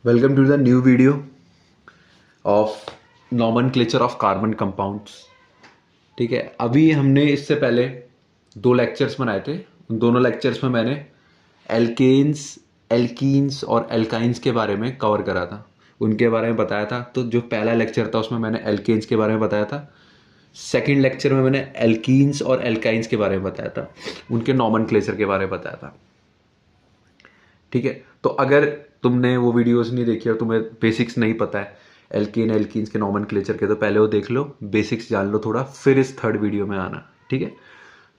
Welcome to the new video of nomenclature of carbon compounds। ठीक है, अभी हमने इससे पहले दो लेक्चर्स बनाए थे। उन दोनों लेक्चर्स में मैंने एल्केन्स, एल्कीन्स और एल्काइंस के बारे में कवर करा था, उनके बारे में बताया था। तो जो पहला लेक्चर था उसमें मैंने एल्केन्स के बारे में बताया था। सेकंड लेक्चर में मैंने एल्कीन्स और एल्काइंस के बारे में बताया था, उनके नॉमेनक्लेचर के बारे में बताया था। ठीक है, तो अगर तुमने वो वीडियोस नहीं देखी और तुम्हें बेसिक्स नहीं पता है एल्केन एल्कीन्स के नॉमेनक्लेचर के, तो पहले वो देख लो, बेसिक्स जान लो थोड़ा, फिर इस थर्ड वीडियो में आना। ठीक है,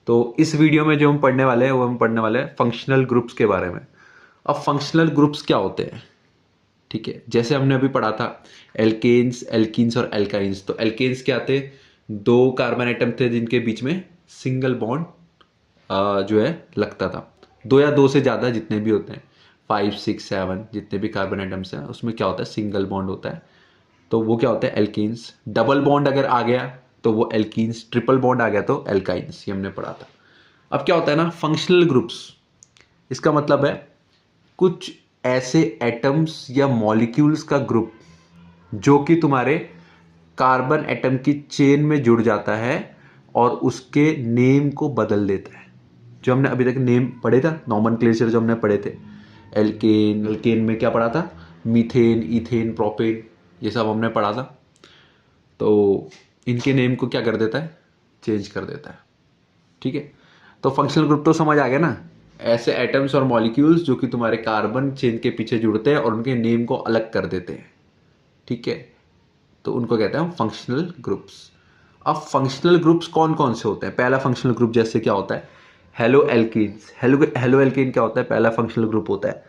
तो इस वीडियो में जो हम पढ़ने वाले हैं वो हम पढ़ने वाले हैं फंक्शनल ग्रुप्स के बारे में। अब फंक्शनल ग्रुप्स क्या होते हैं? ठीक है, जैसे हमने अभी पढ़ा था एल्केन्स, एल्कीन्स और एल्काइंस। तो एल्केन्स क्या थे? दो कार्बन एटम थे जिनके बीच में सिंगल बॉन्ड जो है लगता था। दो या दो से ज़्यादा जितने भी होते हैं, 5, 6, 7 जितने भी कार्बन एटम्स हैं उसमें क्या होता है? सिंगल बॉन्ड होता है। तो वो क्या होता है? एल्कीन्स। डबल बॉन्ड अगर आ गया तो वो एल्कीन्स, ट्रिपल बॉन्ड आ गया तो एल्काइंस। ये हमने पढ़ा था। अब क्या होता है ना, फंक्शनल ग्रुप्स, इसका मतलब है कुछ ऐसे एटम्स या मॉलिक्यूल्स का ग्रुप जो कि तुम्हारे कार्बन एटम की चेन में जुड़ जाता है और उसके नेम को बदल देता है। जो हमने अभी तक नेम पढ़े था, नॉमेनक्लेचर जो हमने पढ़े थे, एल्केन, एल्केन में क्या पढ़ा था? मीथेन, इथेन, प्रोपेन, ये सब हमने पढ़ा था। तो इनके नेम को क्या कर देता है? चेंज कर देता है। ठीक है, तो फंक्शनल ग्रुप तो समझ आ गया ना, ऐसे एटम्स और मॉलिक्यूल्स जो कि तुम्हारे कार्बन चेन के पीछे जुड़ते हैं और उनके नेम को अलग कर देते हैं। ठीक है, तो उनको कहते हैं फंक्शनल ग्रुप्स। अब फंक्शनल ग्रुप्स कौन कौन से होते हैं? पहला फंक्शनल ग्रुप जैसे क्या होता है? Hello alkenes. हेलो एल्कीन क्या होता है? पहला फंक्शनल ग्रुप होता है।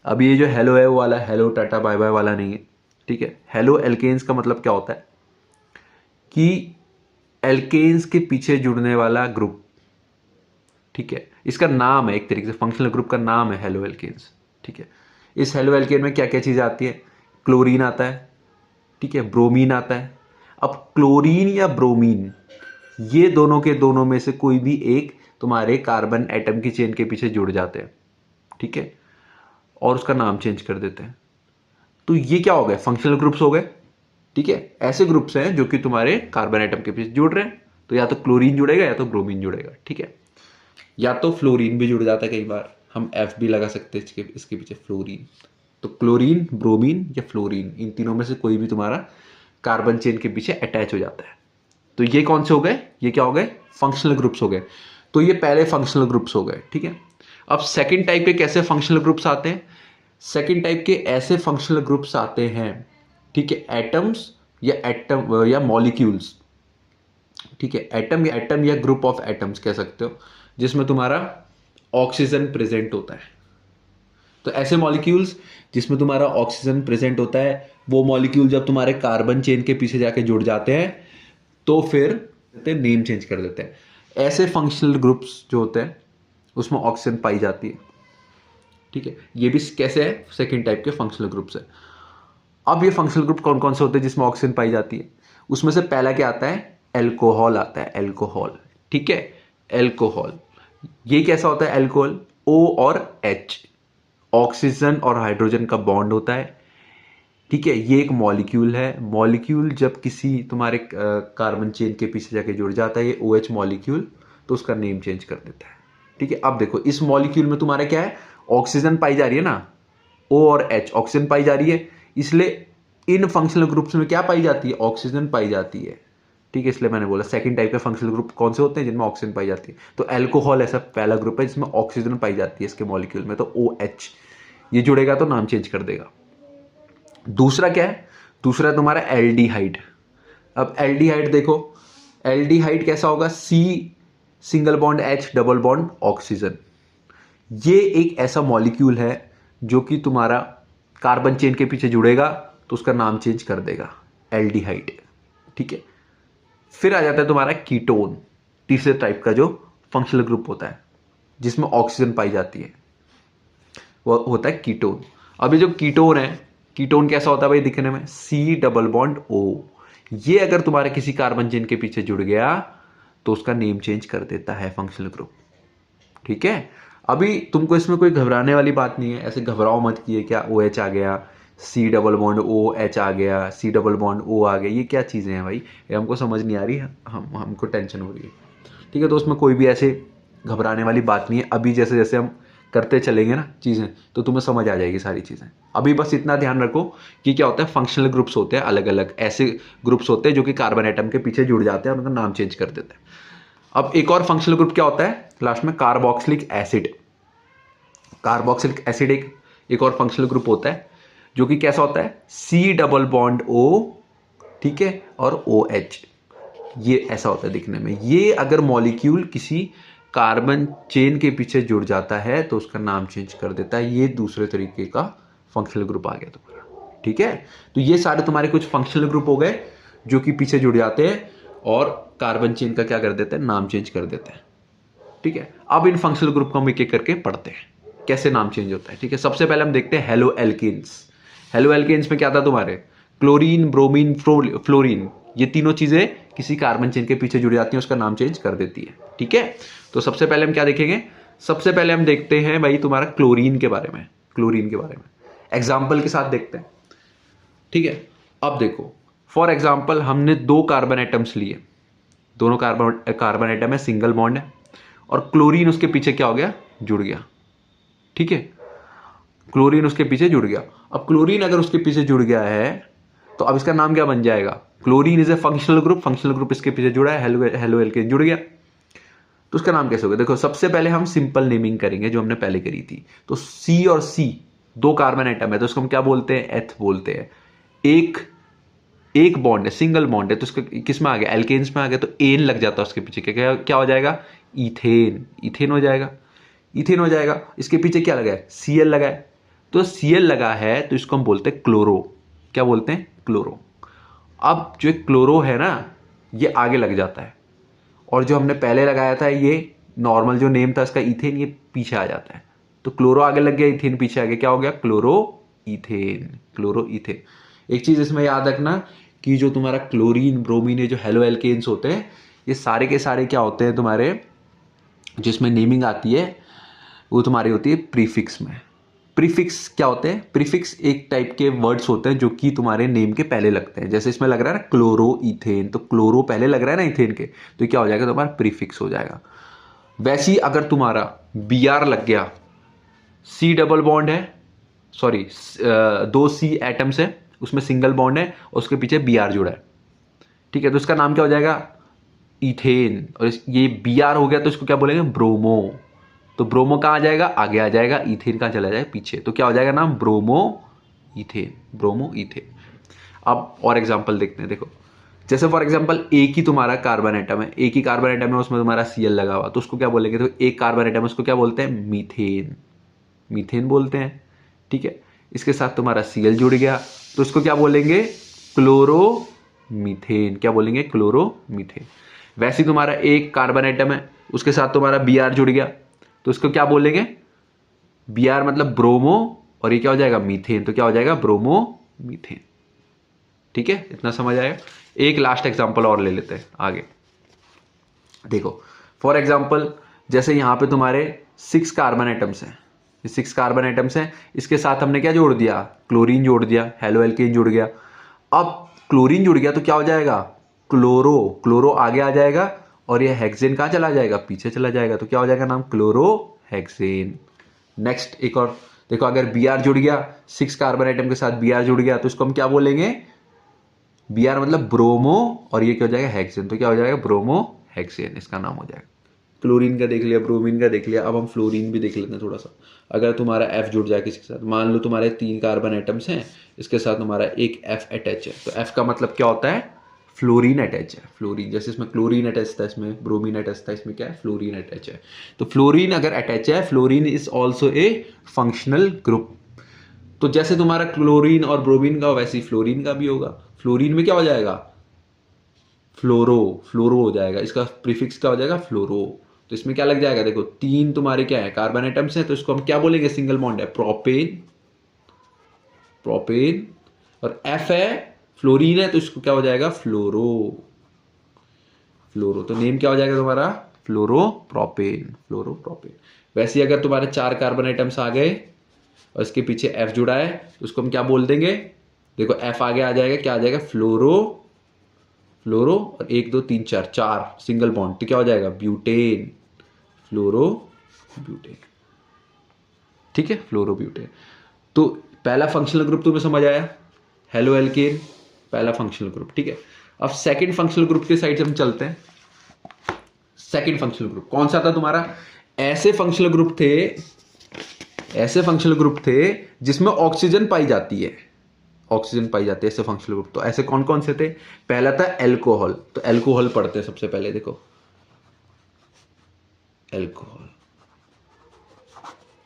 अब ये जो हेलो है वो वाला हेलो टाटा बाय बाय वाला नहीं है। ठीक है, हेलो एल्केन्स का मतलब क्या होता है कि एल्केन्स के पीछे जुड़ने वाला ग्रुप। ठीक है, इसका नाम है, एक तरीके से फंक्शनल ग्रुप का नाम है हेलो एल्केन्स। ठीक है, इस हेलो एल्केन में क्या क्या चीज़ आती है? क्लोरीन आता है, ठीक है, ब्रोमीन आता है। अब क्लोरीन या ब्रोमीन, ये दोनों के दोनों में से कोई भी एक तुम्हारे कार्बन एटम की चेन के पीछे जुड़ जाते हैं। ठीक है, और उसका नाम चेंज कर देते हैं। तो ये क्या हो गए? फंक्शनल ग्रुप्स हो गए। ठीक है, ऐसे ग्रुप्स हैं जो कि तुम्हारे कार्बन एटम के पीछे जुड़ रहे हैं। तो या तो क्लोरीन जुड़ेगा या तो ब्रोमीन जुड़ेगा। ठीक है, या तो फ्लोरीन भी जुड़ जाता है, कई बार हम एफ भी लगा सकते हैं इसके पीछे, फ्लोरीन। तो क्लोरीन, ब्रोमीन या फ्लोरीन, इन तीनों में से कोई भी तुम्हारा कार्बन चेन के पीछे अटैच हो जाता है। तो ये कौन से हो गए? ये क्या हो गए? फंक्शनल ग्रुप्स हो गए। तो ये पहले फंक्शनल ग्रुप्स हो गए। ठीक है, अब सेकंड टाइप के कैसे फंक्शनल ग्रुप्स आते हैं? सेकंड टाइप के ऐसे फंक्शनल ग्रुप्स आते हैं, ठीक है, एटम्स या एटम या मॉलिक्यूल्स। ठीक है, एटम या ग्रुप ऑफ एटम्स कह सकते हो, जिसमें तुम्हारा ऑक्सीजन प्रेजेंट होता है। तो ऐसे मॉलिक्यूल्स जिसमें तुम्हारा ऑक्सीजन प्रेजेंट होता है, वो मॉलिक्यूल जब तुम्हारे कार्बन चेन के पीछे जाके जुड़ जाते हैं तो फिर नेम चेंज कर देते हैं। ऐसे फंक्शनल ग्रुप्स जो होते हैं उसमें ऑक्सीजन पाई जाती है। ठीक है, ये भी कैसे है? सेकेंड टाइप के फंक्शनल ग्रुप्स है। अब ये फंक्शनल ग्रुप कौन कौन से होते हैं जिसमें ऑक्सीजन पाई जाती है? उसमें से पहला क्या आता है? एल्कोहल आता है, एल्कोहल। ठीक है, एल्कोहल, ये कैसा होता है? एल्कोहल, ओ और एच, ऑक्सीजन और हाइड्रोजन का बॉन्ड होता है। ठीक है, ये एक मॉलिक्यूल है। मॉलिक्यूल जब किसी तुम्हारे कार्बन चेन के पीछे जाके जुड़ जाता है, ये ओ एच मॉलिक्यूल, तो उसका नेम चेंज कर देता है। ठीक है, अब देखो इस मॉलिक्यूल में तुम्हारा क्या है? ऑक्सीजन पाई जा रही है ना, ओ और एच, ऑक्सीजन पाई जा रही है। इसलिए इन फंक्शनल ग्रुप्स में क्या पाई जाती है? ऑक्सीजन पाई जाती है। ठीक है, इसलिए मैंने बोला सेकंड टाइप के फंक्शनल ग्रुप कौन से होते हैं? जिनमें ऑक्सीजन पाई जाती है। तो अल्कोहल ऐसा पहला ग्रुप है जिसमें ऑक्सीजन पाई जाती है इसके मॉलिक्यूल में, तो ओ एच, ये जुड़ेगा तो नाम चेंज कर देगा। दूसरा क्या है? दूसरा है तुम्हारा एल्डिहाइड। अब एल्डिहाइड देखो, एल्डिहाइड कैसा होगा? C single bond H double bond oxygen. ये एक ऐसा मॉलिक्यूल है जो कि तुम्हारा कार्बन चेन के पीछे जुड़ेगा तो उसका नाम चेंज कर देगा, एल्डिहाइड। ठीक है, फिर आ जाता है तुम्हारा कीटोन, तीसरे टाइप का जो फंक्शनल ग्रुप होता है जिसमें ऑक्सीजन पाई जाती है, वो होता है कीटोन। अभी जो कीटोन है, कीटोन कैसा होता है भाई दिखने में? C double bond O. ये अगर तुम्हारे किसी कार्बन चेन के पीछे जुड़ गया तो उसका नेम चेंज कर देता है फंक्शनल ग्रुप। ठीक है, अभी तुमको इसमें कोई घबराने वाली बात नहीं है, ऐसे घबराओ मत कि ये क्या ओ एच आ गया C double bond O H आ गया, सी डबल बॉन्ड ओ आ गया, ये क्या चीज़ें हैं भाई, ये हमको समझ नहीं आ रही, हमको टेंशन हो रही है। ठीक है, तो उसमें कोई भी ऐसे घबराने वाली बात नहीं है। अभी जैसे जैसे हम करते चलेंगे ना चीज़ें, तो तुम्हें समझ आ जाएगी सारी चीज़ें। अभी बस इतना ध्यान रखो कि क्या होता है, फंक्शनल ग्रुप्स होते हैं अलग अलग, ऐसे ग्रुप्स होते हैं जो कि कार्बन एटम के पीछे जुड़ जाते हैं और उनका नाम चेंज कर देते हैं। अब एक और फंक्शनल ग्रुप क्या होता है लास्ट में, कार्बोक्सिलिक एसिड। कार्बोक्सिलिक एसिड एक और फंक्शनल ग्रुप होता है जो कि कैसा होता है, सी डबल बॉन्ड ओ, ठीक है, और ओ एच, ये ऐसा होता है दिखने में। ये अगर मॉलिक्यूल किसी कार्बन चेन के पीछे जुड़ जाता है तो उसका नाम चेंज कर देता है। ये दूसरे तरीके का फंक्शनल ग्रुप आ गया तुम्हारा। ठीक है, तो ये सारे तुम्हारे कुछ फंक्शनल ग्रुप हो गए जो कि पीछे जुड़ जाते हैं और कार्बन चेन का क्या कर देते हैं, नाम चेंज कर देते हैं। ठीक है, अब इन फंक्शनल ग्रुप को हम एक एक करके पढ़ते हैं कैसे नाम चेंज होता है। ठीक है, सबसे पहले हम देखते हैं हेलो एल्केन्स। हेलो एल्केन्स में क्या था तुम्हारे, क्लोरीन, ब्रोमीन, फ्लोरीन, ये तीनों चीजें किसी कार्बन चेन के पीछे जुड़ जाती हैं, उसका नाम चेंज कर देती है। ठीक है, तो सबसे पहले हम क्या देखेंगे, सबसे पहले हम देखते हैं भाई तुम्हारा क्लोरीन के बारे में। क्लोरीन के बारे में एग्जाम्पल के साथ देखते हैं। ठीक है, अब देखो फॉर एग्जाम्पल हमने दो कार्बन एटम्स लिए, दोनों कार्बन एटम है, सिंगल बॉन्ड है, और क्लोरीन उसके पीछे क्या हो गया, जुड़ गया। ठीक है, क्लोरीन उसके पीछे जुड़ गया। अब क्लोरीन अगर उसके पीछे जुड़ गया है तो अब इसका नाम क्या बन जाएगा, chlorine is a functional group, functional group इसके पीछे जुड़ा है, हेलो एल्केन जुड़ गया, तो उसका नाम कैसे होगा। देखो सबसे पहले हम सिंपल नेमिंग करेंगे जो हमने पहले करी थी। तो सी और सी दो कार्बन एटम है तो उसको हम क्या बोलते हैं, एथ बोलते हैं। एक बॉन्ड है, सिंगल बॉन्ड है, तो उसका किस में आ गया, एल्केन्स में आ गया, तो एन लग जाता है उसके पीछे, क्या क्या हो जाएगा, इथेन, इथेन हो जाएगा, इथेन हो जाएगा। इसके पीछे क्या लगा है, सीएल लगा है, तो सीएल लगा है तो इसको हम बोलते हैं क्लोरो। क्या बोलते हैं, क्लोरो। अब जो क्लोरो है ना ये आगे लग जाता है, और जो हमने पहले लगाया था ये नॉर्मल जो नेम था इसका इथेन, ये पीछे आ जाता है। तो क्लोरो आगे लग गया, इथेन पीछे आ गया, क्या हो गया, क्लोरो इथेन, क्लोरो इथेन। एक चीज इसमें याद रखना कि जो तुम्हारा क्लोरीन, ब्रोमीन, ये जो हेलो एल्केन्स होते हैं ये सारे के सारे क्या होते हैं तुम्हारे, जिसमें नेमिंग आती है वो तुम्हारी होती है प्रीफिक्स में। प्रीफिक्स क्या होते हैं, प्रीफिक्स एक टाइप के वर्ड्स होते हैं जो कि तुम्हारे नेम के पहले लगते हैं। जैसे इसमें लग रहा है ना क्लोरो इथेन, तो क्लोरो पहले लग रहा है ना इथेन के, तो क्या हो जाएगा तुम्हारा प्रीफिक्स हो जाएगा। वैसे ही अगर तुम्हारा बी आर लग गया, सी डबल बॉन्ड है, सॉरी दो सी एटम्स है, उसमें सिंगल बॉन्ड है और उसके पीछे बी आर जुड़ा है। ठीक है, तो इसका नाम क्या हो जाएगा, इथेन। और ये बी आर हो गया तो इसको क्या बोलेंगे, ब्रोमो। तो ब्रोमो कहाँ आ जाएगा, आगे आ जाएगा, इथेन कहाँ चला जाएगा, पीछे। तो क्या हो जाएगा नाम, ब्रोमो इथेन, ब्रोमो इथेन। अब और एग्जांपल देखते हैं। देखो जैसे फॉर एग्जांपल एक ही तुम्हारा कार्बन एटम है, एक ही कार्बन एटम है, उसमें तुम्हारा सीएल लगा हुआ, तो उसको क्या बोलेंगे, तो एक कार्बन एटम उसको क्या बोलते हैं, मीथेन, मीथेन बोलते हैं। ठीक है, इसके साथ तुम्हारा सीएल जुड़ गया तो उसको क्या बोलेंगे, क्लोरो मीथेन। क्या बोलेंगे, क्लोरो मीथेन। वैसे ही तुम्हारा एक कार्बन एटम है, उसके साथ तुम्हारा बी आर जुड़ गया तो उसको क्या बोलेंगे, बी आर मतलब ब्रोमो, और ये क्या हो जाएगा, मीथेन, तो क्या हो जाएगा, ब्रोमो मीथेन। ठीक है, इतना समझ आएगा। एक लास्ट एग्जांपल और ले लेते हैं आगे। देखो फॉर एग्जांपल जैसे यहां पे तुम्हारे 6 कार्बन एटम्स हैं, 6 कार्बन एटम्स हैं, इसके साथ हमने क्या जोड़ दिया, क्लोरीन जोड़ दिया, हेलो एल्केन जुड़ गया। अब क्लोरीन जुड़ गया तो क्या हो जाएगा, क्लोरो, क्लोरो आगे आ जाएगा और ये हेक्सेन कहाँ चला जाएगा, पीछे चला जाएगा, तो क्या हो जाएगा नाम, क्लोरो हेक्सेन। नेक्स्ट एक और देखो, अगर बी आर जुड़ गया, 6 कार्बन आइटम के साथ बी आर जुड़ गया तो इसको हम क्या बोलेंगे, बी आर मतलब ब्रोमो, और ये क्या हो जाएगा, हेक्सेन, तो क्या हो जाएगा, ब्रोमो हेक्सेन, इसका नाम हो जाएगा। क्लोरीन का देख लिया, ब्रोमीन का देख लिया, अब हम फ्लोरीन भी देख लेते हैं थोड़ा सा। अगर तुम्हारा एफ जुड़ जाए किसी के साथ, मान लो तुम्हारे 3 कार्बन एटम्स हैं, इसके साथ तुम्हारा एक एफ अटैच है, तो एफ का मतलब क्या होता है, फ्लोरीन अटैच है। फ्लोरीन, जैसे इसमें क्लोरीन अटैच था, इसमें ब्रोमीन अटैच था, इसमें क्या है, फ्लोरीन अटैच है। तो फ्लोरीन अगर अटैच है, fluorine is also a functional group. तो जैसे तुम्हारा क्लोरीन और ब्रोमीन का वैसे ही फ्लोरीन का भी होगा। फ्लोरीन में क्या हो जाएगा, फ्लोरो, फ्लोरो हो जाएगा, इसका प्रीफिक्स क्या हो जाएगा, फ्लोरो। तो इसमें क्या लग जाएगा, देखो 3 तुम्हारे क्या है, कार्बन एटम्स हैं, तो इसको हम क्या बोलेंगे, सिंगल बॉन्ड है, प्रोपेन, प्रोपेन, और एफ है, फ्लोरीन है, तो इसको क्या हो जाएगा, फ्लोरो, फ्लोरो। तो नेम क्या हो जाएगा तुम्हारा, फ्लोरो प्रोपेन, फ्लोरो प्रोपेन। वैसे ही अगर तुम्हारे 4 कार्बन आइटम्स आ गए और इसके पीछे एफ जुड़ा है तो उसको हम क्या बोल देंगे, देखो एफ आगे आ जाएगा, क्या आ जाएगा, फ्लोरो, फ्लोरो और 1 2 3 4 4 सिंगल बॉन्ड, तो क्या हो जाएगा, ब्यूटेन, फ्लोरो ब्यूटेन। ठीक है, फ्लोरो ब्यूटेन। तो पहला फंक्शनल ग्रुप तुम्हें समझ आया, हेलो एल्केन, पहला फंक्शनल ग्रुप। ठीक है, अब सेकंड फंक्शनल ग्रुप के साइड से हम चलते हैं। सेकंड फंक्शनल ग्रुप कौन सा था तुम्हारा, ऐसे फंक्शनल ग्रुप थे, ऐसे फंक्शनल ग्रुप थे जिसमें ऑक्सीजन पाई जाती है, ऑक्सीजन पाई जाती है ऐसे फंक्शनल ग्रुप। तो ऐसे कौन कौन से थे, पहला था एल्कोहल, तो एल्कोहल पढ़ते हैं सबसे पहले, देखो एल्कोहल,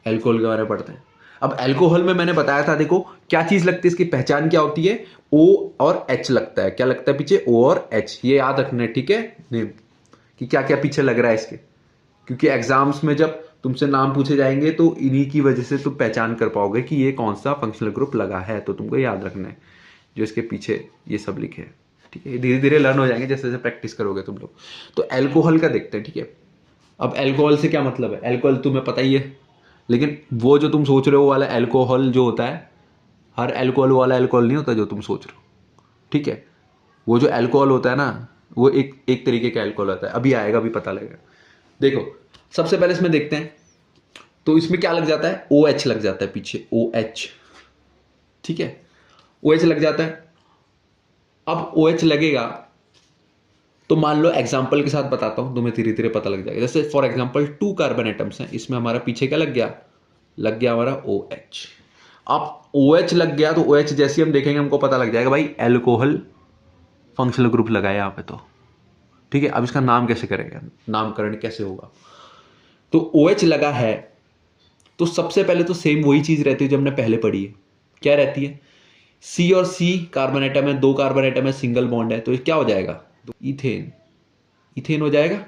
एल्कोहल के बारे में पढ़ते हैं। अब एल्कोहल में मैंने बताया था, देखो क्या चीज लगती है, इसकी पहचान क्या होती है, O और H लगता है, क्या लगता है पीछे, O और H, ये याद रखना है। ठीक है, नेम कि क्या क्या पीछे लग रहा है इसके, क्योंकि एग्जाम्स में जब तुमसे नाम पूछे जाएंगे तो इन्हीं की वजह से तुम पहचान कर पाओगे कि ये कौन सा फंक्शनल ग्रुप लगा है, तो तुमको याद रखना है जो इसके पीछे ये सब लिखे हैं। ठीक है, धीरे धीरे लर्न हो जाएंगे जैसे जैसे प्रैक्टिस करोगे तुम लोग। तो एल्कोहल का देखते हैं। ठीक है, अब एल्कोहल से क्या मतलब है, एल्कोहल तुम्हें पता ही है, लेकिन वो जो तुम सोच रहे हो वाला एल्कोहल जो होता है, हर एल्कोहल वाला एल्कोहल नहीं होता जो तुम सोच रहे हो। ठीक है, वो जो एल्कोहल होता है ना, वो एक एक तरीके का एल्कोहल होता है, अभी आएगा, अभी पता लगेगा। देखो सबसे पहले इसमें देखते हैं, तो इसमें क्या लग जाता है, OH लग जाता है पीछे, OH। ठीक है, OH लग जाता है। अब OH लगेगा तो मान लो एग्जाम्पल के साथ बताता हूं, तुम्हें धीरे धीरे पता लग जाएगा। जैसे फॉर एग्जाम्पल 2 कार्बन एटम्स हैं, इसमें हमारा पीछे क्या लग गया, लग गया हमारा OH। अब OH लग गया तो OH जैसे हम देखेंगे हमको पता लग जाएगा भाई एल्कोहल फंक्शनल ग्रुप लगा है यहाँ पे। तो ठीक है, अब इसका नाम कैसे करेंगे, नामकरण कैसे होगा, तो OH लगा है तो सबसे पहले तो सेम वही चीज रहती है जो हमने पहले पढ़ी है, क्या रहती है, C और C कार्बन एटम है, 2 कार्बन एटम है, सिंगल बॉन्ड है, तो ये क्या हो जाएगा, तो इथेन, इथेन हो जाएगा,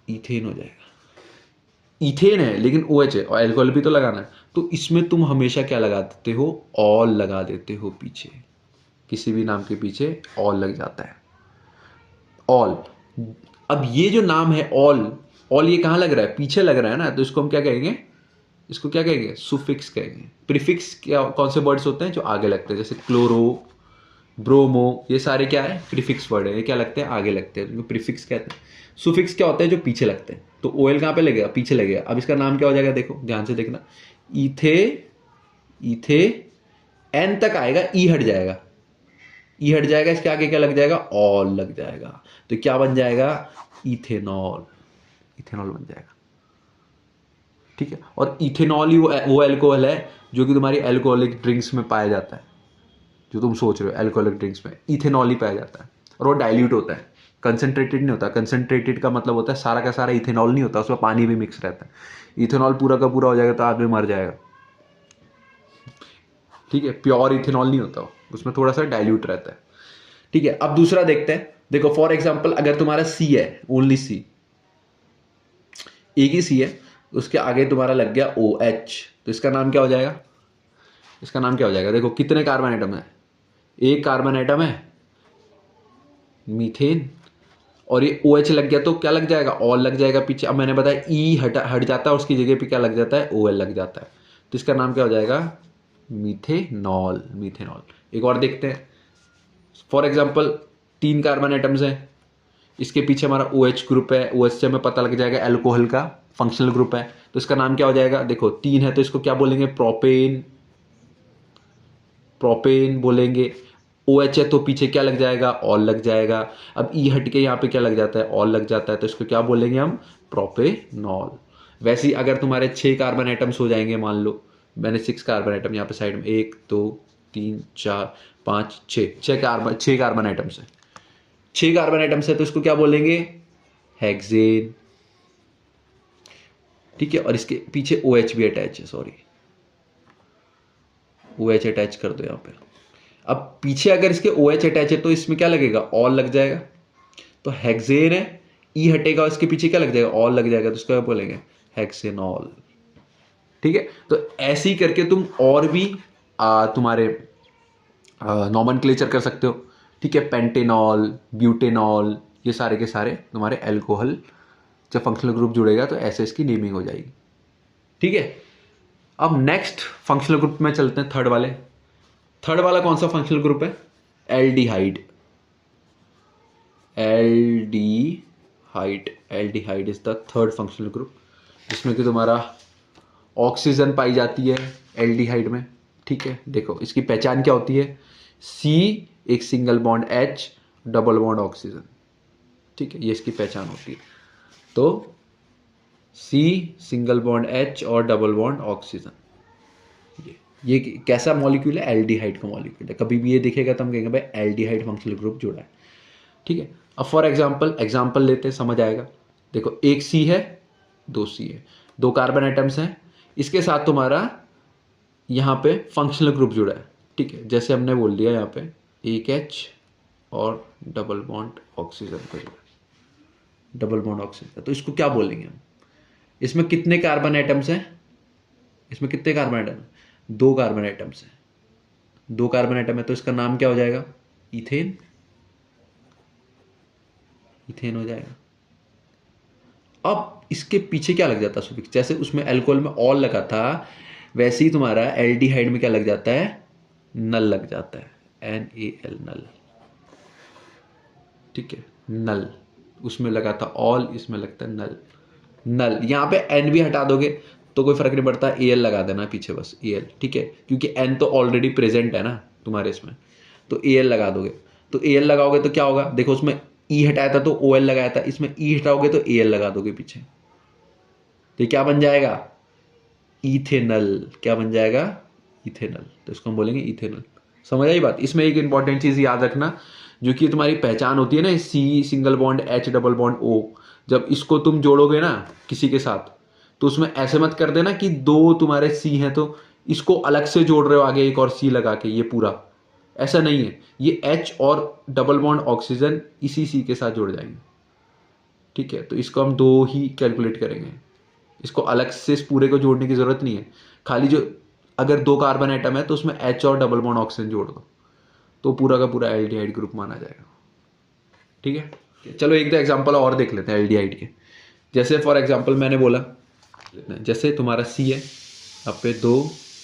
इथेन हो जाएगा। इथेन है लेकिन OH है और एल्कोहल भी तो लगाना है, तो इसमें तुम हमेशा क्या लगा देते हो, ऑल लगा देते हो पीछे, किसी भी नाम के पीछे ऑल लग जाता है, ऑल। अब ये जो नाम है ऑल, ऑल ये कहाँ लग रहा है, पीछे लग रहा है ना, तो इसको हम क्या कहेंगे, इसको क्या कहेंगे, सुफिक्स कहेंगे। प्रीफिक्स क्या, कौन से वर्ड्स होते हैं जो आगे लगते हैं, जैसे क्लोरो, ब्रोमो, ये सारे क्या है, प्रीफिक्स वर्ड है, ये क्या लगते हैं, आगे लगते हैं, प्रीफिक्स कहते हैं। सुफिक्स क्या होता है, जो पीछे लगते हैं। तो OL कहाँ पे लगेगा, पीछे लगेगा। अब इसका नाम क्या हो जाएगा, देखो ध्यान से देखना, इथे, इथे, एन तक आएगा, ई हट जाएगा, ई हट जाएगा, इसके आगे क्या लग जाएगा, ऑल लग जाएगा, तो क्या बन जाएगा, इथेनॉल, इथेनॉल बन जाएगा। ठीक है, और इथेनॉल ही वो एल्कोहल है जो कि तुम्हारी एल्कोहलिक ड्रिंक्स में पाया जाता है, जो तुम सोच रहे हो एल्कोहलिक ड्रिंक्स में इथेनॉल ही पाया जाता है, और वो डाइल्यूट होता है, कंसनट्रेटेड नहीं होता। कंसनट्रेटेड का मतलब होता है सारा का सारा इथेनॉल नहीं होता, उसमें पानी भी मिक्स रहता है। इथेनॉल पूरा का पूरा हो जाएगा तो आदमी मर जाएगा। ठीक है, प्योर इथेनॉल नहीं होता, उसमें थोड़ा सा डाइल्यूट रहता है। ठीक है, अब दूसरा देखते हैं। देखो फॉर एग्जाम्पल अगर तुम्हारा C है, ओनली C, एक ही C है, उसके आगे तुम्हारा लग गया OH, तो इसका नाम क्या हो जाएगा, इसका नाम क्या हो जाएगा, देखो कितने कार्बन एटम है, एक कार्बन एटम है, मीथेन, और ये OH लग गया तो क्या लग जाएगा, ऑल लग जाएगा पीछे। अब मैंने बताया E हट जाता है, उसकी जगह पे क्या लग जाता है, OL लग जाता है, तो इसका नाम क्या हो जाएगा, मीथेनॉल, मीथेनॉल। एक और देखते हैं, फॉर एग्जाम्पल 3 कार्बन एटम्स हैं, इसके पीछे हमारा OH ग्रुप है, OH से हमें पता लग जाएगा एल्कोहल का फंक्शनल ग्रुप है, तो इसका नाम क्या हो जाएगा, देखो 3 है तो इसको क्या बोलेंगे, प्रोपेन, प्रोपेन बोलेंगे। OH है तो पीछे क्या लग जाएगा, ऑल लग जाएगा। अब E हट के यहाँ पे क्या लग जाता है, ऑल लग जाता है, तो इसको क्या बोलेंगे हम, प्रोपेनॉल। वैसे ही अगर तुम्हारे 6 कार्बन एटम्स हो जाएंगे, मान लो मैंने 6 कार्बन एटम यहाँ पे साइड में, 1 2 3 4 5 6 6 कार्बन एटम्स है, 6 कार्बन एटम्स है, तो इसको क्या बोलेंगे, हेक्सेन। ठीक है, और इसके पीछे OH भी अटैच है, सॉरी OH अटैच कर दो यहाँ पे। अब पीछे अगर इसके OH अटैच है तो इसमें क्या लगेगा, ऑल लग जाएगा, तो हेक्सेन है, E हटेगा, इसके पीछे क्या लग जाएगा, ऑल लग जाएगा, तो इसको क्या बोलेंगे, हेक्सेनॉल। ठीक है, तो ऐसे ही करके तुम और भी तुम्हारे नॉमेनक्लेचर कर सकते हो। ठीक है, पेंटेनॉल, ब्यूटेनॉल, ये सारे के सारे तुम्हारे एल्कोहल, जब फंक्शनल ग्रुप जुड़ेगा तो ऐसे इसकी नेमिंग हो जाएगी। ठीक है, अब नेक्स्ट फंक्शनल ग्रुप में चलते हैं, थर्ड वाला कौन सा फंक्शनल ग्रुप है? Aldehyde. Aldehyde is the third functional group, जिसमें कि तुम्हारा ऑक्सीजन पाई जाती है एल्डिहाइड में। ठीक है, देखो इसकी पहचान क्या होती है? सी एक single bond H, double bond oxygen. ठीक है, ये इसकी पहचान होती है। तो सी सिंगल बॉन्ड H और डबल बॉन्ड ऑक्सीजन, ये कैसा मॉलिक्यूल है? एल्डिहाइड का मॉलिक्यूल है। कभी भी ये दिखेगा तो हम कहेंगे भाई एल्डिहाइड फंक्शनल ग्रुप जुड़ा है। ठीक है, अब फॉर एग्जाम्पल लेते हैं, समझ आएगा। देखो एक सी है, दो सी है, दो कार्बन आइटम्स हैं, इसके साथ तुम्हारा यहाँ पे फंक्शनल ग्रुप जुड़ा है। ठीक है, जैसे हमने बोल दिया यहाँ पे एक H और डबल बॉन्ड ऑक्सीजन का जुड़ा है, डबल बॉन्ड ऑक्सीजन। तो इसको क्या बोलेंगे हम? इसमें कितने कार्बन आइटम्स हैं? इसमें कितने कार्बन आइटम हैं? दो कार्बन आइटम्स हैं, दो कार्बन आइटम है, तो इसका नाम क्या हो जाएगा? इथेन। इथेन हो जाएगा। अब इसके पीछे क्या लग जाता है सुफिक्स? जैसे उसमें अल्कोहल में ऑल लगा था, वैसे ही तुम्हारा एल्डिहाइड में क्या लग जाता है? नल लग जाता है, NaL, नल। ठीक है, नल। उसमें लगा था ऑल, इसमें लगता है नल। नल यहाँ पे N भी हटा दोगे तो कोई फर्क नहीं पड़ता, Al लगा देना पीछे बस, Al। ठीक है, क्योंकि N तो ऑलरेडी प्रेजेंट है ना तुम्हारे इसमें, तो Al लगा दोगे। तो Al लगाओगे तो क्या होगा? देखो उसमें E हटाया था तो OL लगाया था, इसमें E हटाओगे तो Al लगा दोगे पीछे, तो क्या बन जाएगा? इथेनल। क्या बन जाएगा? इथेनल। तो इसको हम बोलेंगे इथेनल। समझ आई बात? इसमें एक इंपॉर्टेंट चीज याद रखना, जो कि तुम्हारी पहचान होती है ना, C single bond H double bond O, जब इसको तुम जोड़ोगे ना किसी के साथ, तो उसमें ऐसे मत कर देना कि दो तुम्हारे सी हैं तो इसको अलग से जोड़ रहे हो आगे एक और सी लगा के, ये पूरा ऐसा नहीं है। ये H और डबल बॉन्ड ऑक्सीजन इसी सी के साथ जुड़ जाएंगे। ठीक है, तो इसको हम दो ही कैलकुलेट करेंगे, इसको अलग से इस पूरे को जोड़ने की जरूरत नहीं है। खाली जो अगर दो कार्बन आइटम है तो उसमें H और डबल बॉन्ड ऑक्सीजन जोड़ दो, तो पूरा का पूरा एल्डिहाइड ग्रुप माना जाएगा। ठीक है, चलो एक दो एग्जांपल और देख लेते हैं एल्डिहाइड के। जैसे फॉर एग्जांपल मैंने बोला, जैसे तुम्हारा सी है, अब पे 2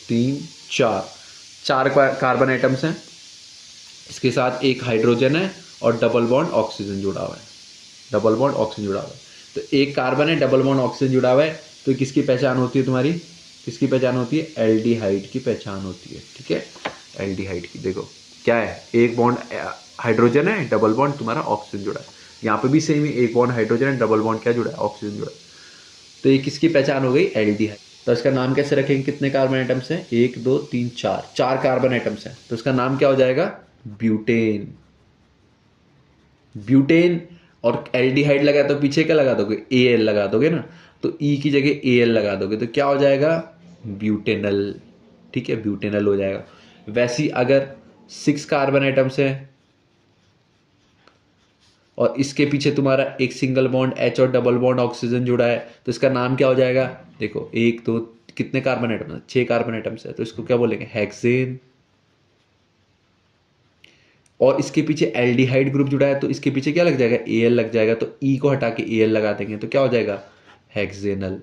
3 4 कार्बन आइटम्स हैं, इसके साथ एक हाइड्रोजन है और डबल बॉन्ड ऑक्सीजन जुड़ा हुआ है, डबल बॉन्ड ऑक्सीजन जुड़ा हुआ है। तो एक कार्बन है, डबल बॉन्ड ऑक्सीजन जुड़ा हुआ है, तो किसकी पहचान होती है तुम्हारी? किसकी पहचान होती है? एल्डिहाइड की पहचान होती है। ठीक है, एल्डिहाइड की। देखो क्या है, एक बॉन्ड हाइड्रोजन है, डबल बॉन्ड तुम्हारा ऑक्सीजन जुड़ा है। यहाँ पे भी सेम ही, एक बॉन्ड हाइड्रोजन है, डबल बॉन्ड क्या जुड़ा है? ऑक्सीजन जुड़ा है। तो ये किसकी पहचान हो गई? एल्डिहाइड। तो इसका नाम कैसे रखेंगे? कितने कार्बन आइटम्स हैं? 1 2 3 4, 4 कार्बन आइटम्स हैं, तो इसका नाम क्या हो जाएगा? ब्यूटेन। ब्यूटेन। और एल्डिहाइड लगा तो पीछे क्या लगा दोगे? Al लगा दोगे ना, तो E की जगह Al लगा दोगे तो क्या हो जाएगा? ब्यूटेनल। ठीक है, ब्यूटेनल हो जाएगा। वैसे ही अगर 6 कार्बन आइटम्स है और इसके पीछे तुम्हारा एक सिंगल बॉन्ड H और डबल बॉन्ड ऑक्सीजन जुड़ा है, तो इसका नाम क्या हो जाएगा? देखो 1 2 कितने कार्बन आइटम है? 6 कार्बन आइटम्स है, तो इसको क्या बोलेंगे? हेक्सेन। और इसके पीछे एल्डिहाइड ग्रुप जुड़ा है, तो इसके पीछे क्या लग जाएगा? Al लग जाएगा, तो E को हटा के Al लगा देंगे तो क्या हो जाएगा? हेक्सेनल।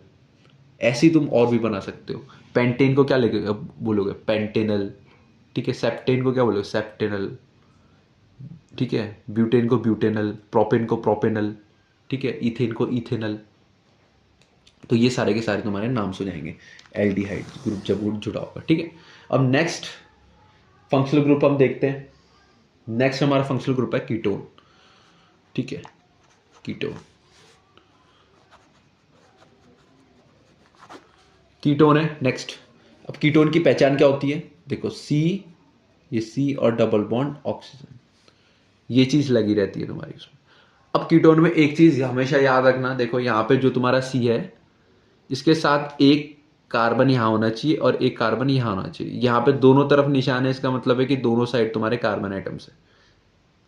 ऐसी तुम और भी बना सकते हो। पेंटेन को क्या बोलोगे? पेंटेनल। ठीक है, सेप्टेन को क्या बोलोगे? सेप्टेनल। ठीक है, ब्यूटेन को ब्यूटेनल, प्रोपेन को प्रोपेनल। ठीक है, इथेन को इथेनल। तो ये सारे के सारे तुम्हारे नाम हो जाएंगे एल्डिहाइड ग्रुप जब वो जुड़ा होगा। ठीक है, अब नेक्स्ट फंक्शनल ग्रुप हम देखते हैं। नेक्स्ट हमारा फंक्शनल ग्रुप है कीटोन। ठीक है, कीटोन। कीटोन है नेक्स्ट। अब कीटोन की पहचान क्या होती है? देखो सी, ये सी और डबल बॉन्ड ऑक्सीजन, ये चीज लगी रहती है तुम्हारी उसमें। अब कीटोन में एक चीज हमेशा याद रखना, देखो यहाँ पे जो तुम्हारा सी है, इसके साथ एक कार्बन यहाँ होना चाहिए और एक कार्बन यहाँ होना चाहिए। यहाँ पे दोनों तरफ निशान है, इसका मतलब है कि दोनों साइड तुम्हारे कार्बन आइटम्स है।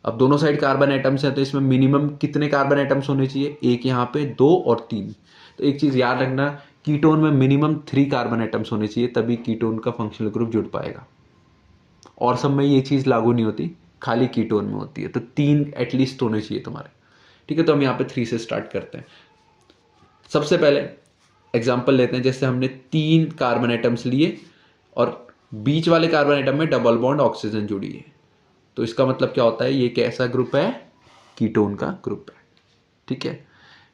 अब दोनों साइड कार्बन आइटम्स हैं, तो इसमें मिनिमम कितने कार्बन आइटम्स होने चाहिए? एक यहाँ पे, 2 और 3। तो एक चीज याद रखना, कीटोन में मिनिमम 3 कार्बन आइटम्स होने चाहिए, तभी कीटोन का फंक्शनल ग्रुप जुड़ पाएगा। और सब में ये चीज लागू नहीं होती, खाली कीटोन में होती है। तो 3 एटलीस्ट होने चाहिए तुम्हारे। ठीक है, तो हम यहाँ पे 3 से स्टार्ट करते हैं। सबसे पहले एग्जाम्पल लेते हैं, जैसे हमने 3 कार्बन एटम्स लिए और बीच वाले कार्बन एटम में डबल बॉन्ड ऑक्सीजन जुड़ी है, तो इसका मतलब क्या होता है, ये कैसा ग्रुप है, कीटोन का ग्रुप है। ठीक है,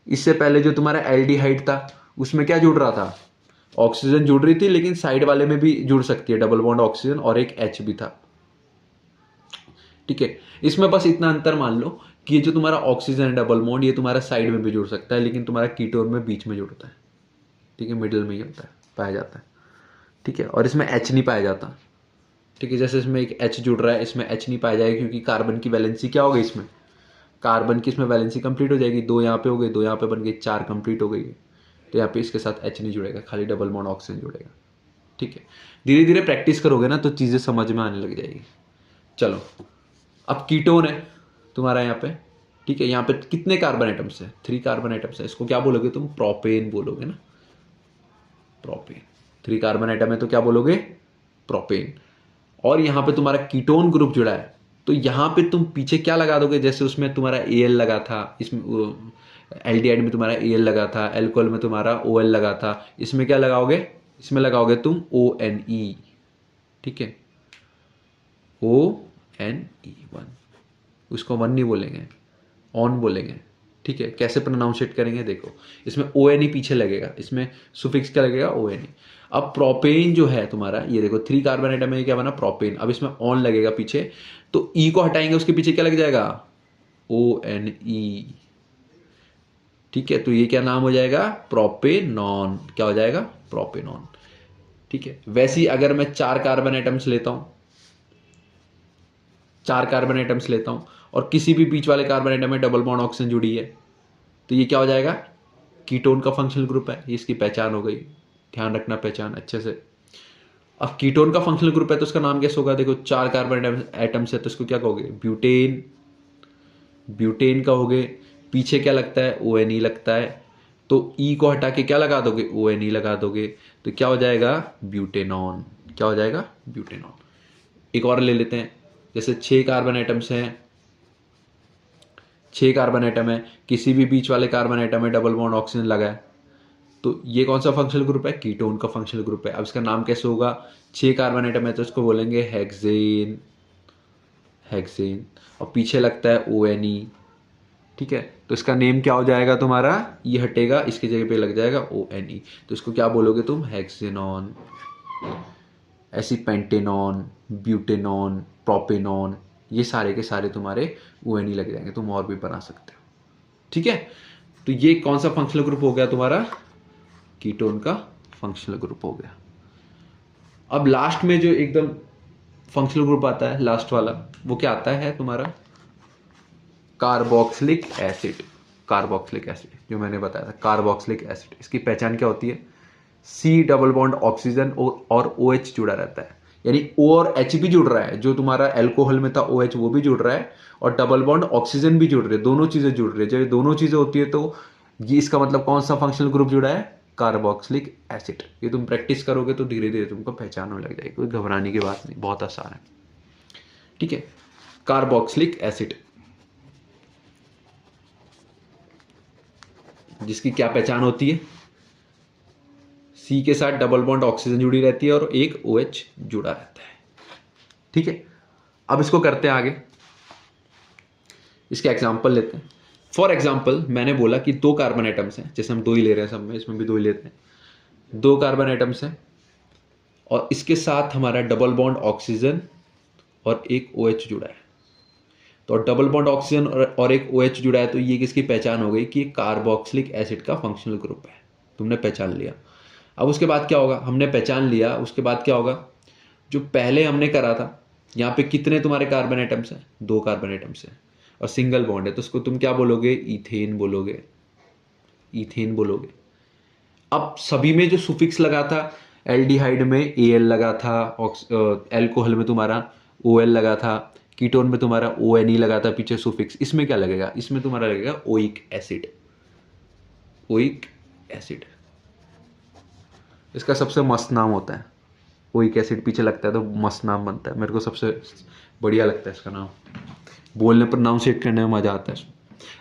इससे पहले जो तुम्हारा एल्डिहाइड था उसमें क्या जुड़ रहा था, ऑक्सीजन जुड़ रही थी, लेकिन साइड वाले में भी जुड़ सकती है डबल बॉन्ड ऑक्सीजन, और एक H भी था। ठीक है, इसमें बस इतना अंतर मान लो कि ये जो तुम्हारा ऑक्सीजन है डबल बॉन्ड, ये तुम्हारा साइड में भी जुड़ सकता है, लेकिन तुम्हारा कीटोन में बीच में जुड़ता है। ठीक है, मिडिल में ही होता है, पाया जाता है। ठीक है, और इसमें H नहीं पाया जाता। ठीक है, जैसे इसमें एक H जुड़ रहा है, इसमें H नहीं पाया जाएगा, क्योंकि कार्बन की वैलेंसी क्या हो गई, इसमें कार्बन की इसमें वैलेंसी कंप्लीट हो जाएगी, 2 यहाँ पे हो गए, 2 यहाँ पे बन गई, 4 कंप्लीट हो गई है। तो यहाँ पे इसके साथ H नहीं जुड़ेगा, खाली डबल बॉन्ड ऑक्सीजन जुड़ेगा। ठीक है, धीरे धीरे प्रैक्टिस करोगे ना तो चीज़ें समझ में आने लग जाएगी। चलो, अब कीटोन है तुम्हारा यहाँ पे। ठीक है, यहाँ पे कितने कार्बन एटम्स है, 3 कार्बन एटम्स है, इसको क्या बोलोगे तुम, प्रोपेन बोलोगे ना, प्रोपेन। 3 कार्बन एटम है तो क्या बोलोगे, प्रोपेन। और यहाँ पे तुम्हारा कीटोन ग्रुप जुड़ा है, तो यहाँ पे तुम पीछे क्या लगा दोगे, जैसे उसमें तुम्हारा Al लगा था, इसमें एल्डिहाइड में तुम्हारा Al लगा था, एल्कोहल में तुम्हारा OL लगा था, इसमें क्या लगाओगे, इसमें लगाओगे तुम ONE। ठीक है, ONE 1, उसको 1 नहीं बोलेंगे, ऑन बोलेंगे। ठीक है, कैसे प्रोनाउंसिएट करेंगे देखो, इसमें ONE पीछे लगेगा, इसमें सुफिक्स क्या लगेगा, ONE। अब प्रोपेन जो है तुम्हारा, ये देखो 3 कार्बन एटम में क्या बना, प्रोपेन। अब इसमें ऑन लगेगा पीछे, तो ई को हटाएंगे, उसके पीछे क्या लग जाएगा, ONE। ठीक है, तो ये क्या नाम हो जाएगा, प्रोपेनॉन। क्या हो जाएगा, प्रोपेनॉन। ठीक है, वैसे ही अगर मैं 4 कार्बन एटम्स लेता हूं, 4 कार्बन एटम्स लेता हूं और किसी भी बीच वाले कार्बन एटम में डबल बॉन्ड ऑक्सीजन जुड़ी है, तो ये क्या हो जाएगा, कीटोन का फंक्शनल ग्रुप है। ये इसकी पहचान हो गई, ध्यान रखना पहचान अच्छे से। अब कीटोन का फंक्शनल ग्रुप है तो उसका नाम कैसे होगा, देखो 4 कार्बन एटम्स है तो इसको क्या कहोगे, ब्यूटेन। ब्यूटेन का होगे, पीछे क्या लगता है, ONE लगता है, तो ई को हटा के क्या लगा दोगे, ONE लगा दोगे, तो क्या हो जाएगा, ब्यूटेनॉन। क्या हो जाएगा, ब्यूटेनॉन। एक और ले लेते हैं, जैसे 6 कार्बन एटम्स हैं, 6 कार्बन एटम है, किसी भी बीच वाले कार्बन एटम में डबल बॉन्ड ऑक्सीजन लगा है, तो ये कौन सा फंक्शनल ग्रुप है, कीटोन का फंक्शनल ग्रुप है। अब इसका नाम कैसे होगा, 6 कार्बन एटम है तो इसको बोलेंगे हेक्सेन, हेक्सेन, और पीछे लगता है ONE। ठीक है, तो इसका नेम क्या हो जाएगा तुम्हारा, ये हटेगा, इसकी जगह पे लग जाएगा ONE, तो इसको क्या बोलोगे तुम, हेक्सेनॉन। ऐसी पेंटेनॉन, ब्यूटेनॉन, प्रोपेनॉन, ये सारे के सारे तुम्हारे ONE लग जाएंगे, तुम और भी बना सकते हो। ठीक है, तो ये कौन सा फंक्शनल ग्रुप हो गया तुम्हारा, कीटोन का फंक्शनल ग्रुप हो गया। अब लास्ट में जो एकदम फंक्शनल ग्रुप आता है लास्ट वाला, वो क्या आता है तुम्हारा, कार्बोक्सिलिक एसिड। कार्बोक्सिलिक एसिड जो मैंने बताया था, कार्बोक्सिलिक एसिड, इसकी पहचान क्या होती है, C डबल बॉन्ड ऑक्सीजन और OH जुड़ा रहता है, यानी O और H भी जुड़ रहा है, जो तुम्हारा एल्कोहल में था OH वो भी जुड़ रहा है, और डबल बॉन्ड ऑक्सीजन भी जुड़ रहे हैं, दोनों चीजें जुड़ रही है। जब ये दोनों चीजें होती है तो ये इसका मतलब कौन सा फंक्शनल ग्रुप जुड़ा है, कार्बोक्सिलिक एसिड। ये तुम प्रैक्टिस करोगे तो धीरे धीरे तुमको पहचान होने लग जाएगी, कोई घबराने की बात नहीं, बहुत आसान है। ठीक है, कार्बोक्सिलिक एसिड, जिसकी क्या पहचान होती है, C के साथ डबल बॉन्ड ऑक्सीजन जुड़ी रहती है और एक OH जुड़ा रहता है। ठीक है, अब इसको करते हैं आगे, इसके एग्जाम्पल लेते हैं। फॉर एग्जाम्पल मैंने बोला कि 2 कार्बन एटम्स हैं, जैसे हम 2 ही ले रहे हैं सब में, इसमें भी 2 ही लेते हैं। 2 कार्बन एटम्स हैं और इसके साथ हमारा डबल बॉन्ड ऑक्सीजन और एक OH जुड़ा है, तो डबल बॉन्ड ऑक्सीजन और एक OH जुड़ा है, तो ये किसकी पहचान हो गई कि कार्बोक्सिलिक एसिड का फंक्शनल ग्रुप है, तुमने पहचान लिया। अब उसके बाद क्या होगा, हमने पहचान लिया, उसके बाद क्या होगा, जो पहले हमने करा था, यहाँ पे कितने तुम्हारे कार्बन एटम्स हैं, 2 कार्बन एटम्स हैं और सिंगल बॉन्ड है, तो उसको तुम क्या बोलोगे, इथेन बोलोगे, इथेन बोलोगे। अब सभी में जो सुफिक्स लगा था, एल्डिहाइड में Al लगा था, एल्कोहल में तुम्हारा OL लगा था, कीटोन में तुम्हारा ONE लगा था पीछे सुफिक्स, इसमें क्या लगेगा, इसमें तुम्हारा लगेगा ओइक एसिड। ओइक एसिड इसका सबसे मस्त नाम होता है, ओइक एसिड पीछे लगता है तो मस्त नाम बनता है, मेरे को सबसे बढ़िया लगता है इसका नाम, बोलने पर प्रोनाउंसिएट करने में मजा आता है इसमें।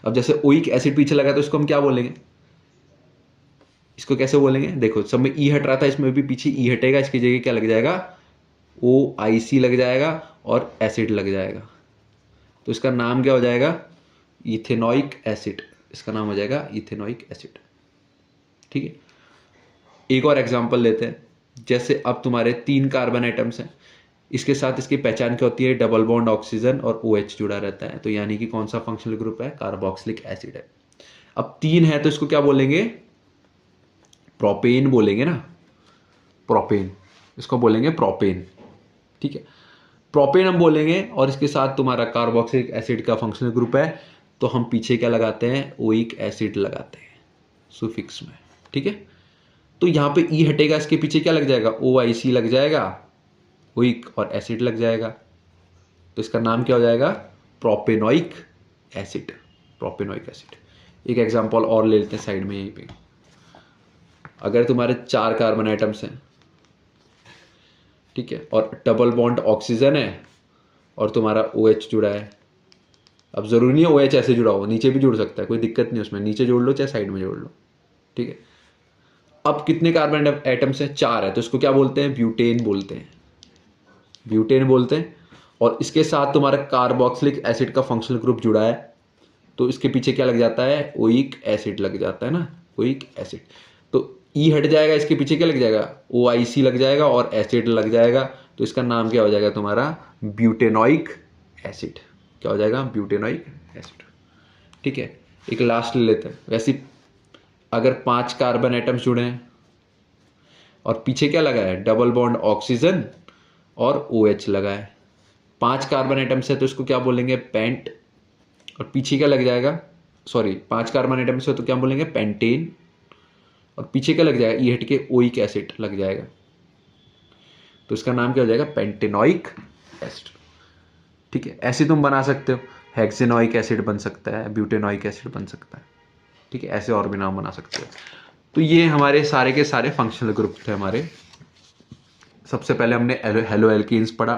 अब जैसे ओइक एसिड पीछे लगा तो इसको हम क्या बोलेंगे, इसको कैसे बोलेंगे, देखो सब में ई हट रहा था, इसमें भी पीछे ई हटेगा, इसकी जगह क्या लग जाएगा, OIC लग जाएगा और एसिड लग जाएगा। तो इसका नाम क्या हो जाएगा, इथेनोइक एसिड, इसका नाम हो जाएगा इथेनोइक एसिड। ठीक है, एक और एग्जांपल लेते हैं। जैसे अब तुम्हारे 3 कार्बन एटम्स हैं, इसके साथ इसकी पहचान क्या होती है, डबल बॉन्ड ऑक्सीजन और OH जुड़ा रहता है, तो यानी कि कौन सा फंक्शनल ग्रुप है, कार्बोक्सिलिक एसिड है। अब 3 है तो इसको क्या बोलेंगे, प्रोपेन बोलेंगे ना, प्रोपेन, इसको बोलेंगे प्रोपेन। ठीक है, प्रोपेन हम बोलेंगे, और इसके साथ तुम्हारा कार्बोक्सिलिक एसिड का फंक्शनल ग्रुप है, तो हम पीछे क्या लगाते हैं, ओइक एसिड लगाते हैं सुफिक्स में। ठीक है, तो यहाँ पे ई हटेगा, इसके पीछे क्या लग जाएगा, OIC लग जाएगा, ओइक और एसिड लग जाएगा, तो इसका नाम क्या हो जाएगा, प्रोपेनोइक एसिड, प्रोपेनोइक एसिड। एक एग्जांपल और ले लेते हैं साइड में यहीं पे। अगर तुम्हारे 4 कार्बन आइटम्स हैं, ठीक है, और डबल बॉन्ड ऑक्सीजन है और तुम्हारा OH जुड़ा है, अब जरूरी नहीं है OH ऐसे जुड़ा हो, नीचे भी जुड़ सकता है, कोई दिक्कत नहीं उसमें, नीचे जोड़ लो चाहे साइड में जोड़ लो। ठीक है, अब कितने कार्बन एटम्स हैं, 4 है, तो इसको क्या बोलते हैं, ब्यूटेन बोलते हैं, ब्यूटेन बोलते हैं। और इसके साथ तुम्हारा कार्बोक्सिलिक एसिड का फंक्शनल ग्रुप जुड़ा है, तो इसके पीछे क्या लग जाता है, ओइक एसिड लग जाता है ना, ओइक एसिड। तो ई हट जाएगा, इसके पीछे क्या लग जाएगा, OIC लग जाएगा और एसिड लग जाएगा, तो इसका नाम क्या हो जाएगा तुम्हारा, ब्यूटेनोइक एसिड। क्या हो जाएगा, ब्यूटेनोइक एसिड। ठीक है, एक लास्ट ले लेते हैं। वैसे अगर 5 कार्बन एटम्स जुड़े हैं और पीछे क्या लगा है, डबल बॉन्ड ऑक्सीजन और OH लगा है, 5 कार्बन एटम्स है तो इसको क्या बोलेंगे, पेंट, और पीछे क्या लग जाएगा, सॉरी 5 कार्बन एटम्स है तो क्या बोलेंगे, पेंटेन, और पीछे क्या लग जाएगा, ई हट के ओइक एसिड लग जाएगा, तो इसका नाम क्या हो जाएगा, पेंटेनोइक एसिड। ठीक है, ऐसे तुम बना सकते हो, हेक्सेनोइक एसिड बन सकता है, ब्यूटेनोइक एसिड बन सकता है। ठीक है, ऐसे और भी नाम बना सकते हो। तो ये हमारे सारे के सारे फंक्शनल ग्रुप थे हमारे। सबसे पहले हमने हेलो एल्केन्स पढ़ा,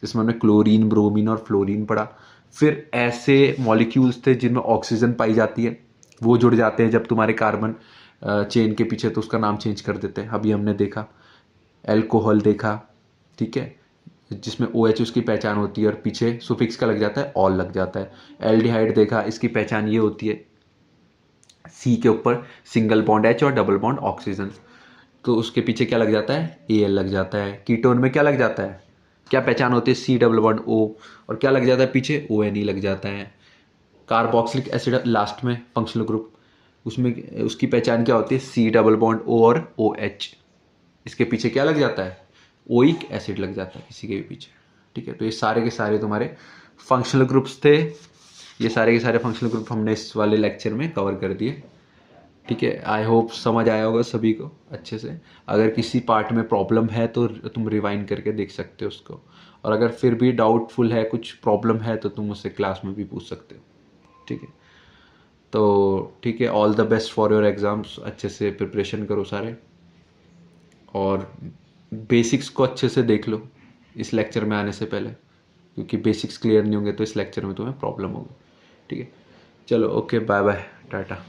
जिसमें हमने क्लोरीन, ब्रोमीन और फ्लोरीन पढ़ा। फिर ऐसे मॉलिक्यूल्स थे जिनमें ऑक्सीजन पाई जाती है, वो जुड़ जाते हैं जब तुम्हारे कार्बन चेन के पीछे, तो उसका नाम चेंज कर देते हैं। अभी हमने देखा एल्कोहल देखा, ठीक है, जिसमें OH उसकी पहचान होती है और पीछे सुफिक्स का लग जाता है, ऑल लग जाता है। एल्डिहाइड देखा, इसकी पहचान ये होती है, C के ऊपर सिंगल बॉन्ड H और डबल बॉन्ड ऑक्सीजन, तो उसके पीछे क्या लग जाता है, Al लग जाता है। कीटोन में क्या लग जाता है, क्या पहचान होती है, C डबल बॉन्ड O, और क्या लग जाता है पीछे, ONE लग जाता है। कार्बोक्सिलिक एसिड लास्ट में फंक्शनल ग्रुप, उसमें उसकी पहचान क्या होती है, C डबल बॉन्ड O और OH, इसके पीछे क्या लग जाता है, ओइक एसिड लग जाता है किसी के भी पीछे। ठीक है, तो ये सारे के सारे तुम्हारे फंक्शनल ग्रुप्स थे, ये सारे के सारे फंक्शनल ग्रुप हमने इस वाले लेक्चर में कवर कर दिए। ठीक है, आई होप समझ आया होगा सभी को अच्छे से। अगर किसी पार्ट में प्रॉब्लम है तो तुम रिवाइंड करके देख सकते हो उसको, और अगर फिर भी डाउटफुल है, कुछ प्रॉब्लम है, तो तुम मुझसे क्लास में भी पूछ सकते हो। ठीक है, तो ठीक है, all the best for your exams, अच्छे से प्रिपरेशन करो सारे, और बेसिक्स को अच्छे से देख लो इस लेक्चर में आने से पहले, क्योंकि बेसिक्स क्लियर नहीं होंगे तो इस लेक्चर में तुम्हें प्रॉब्लम होगी। ठीक है, चलो ओके, बाय बाय, टाटा।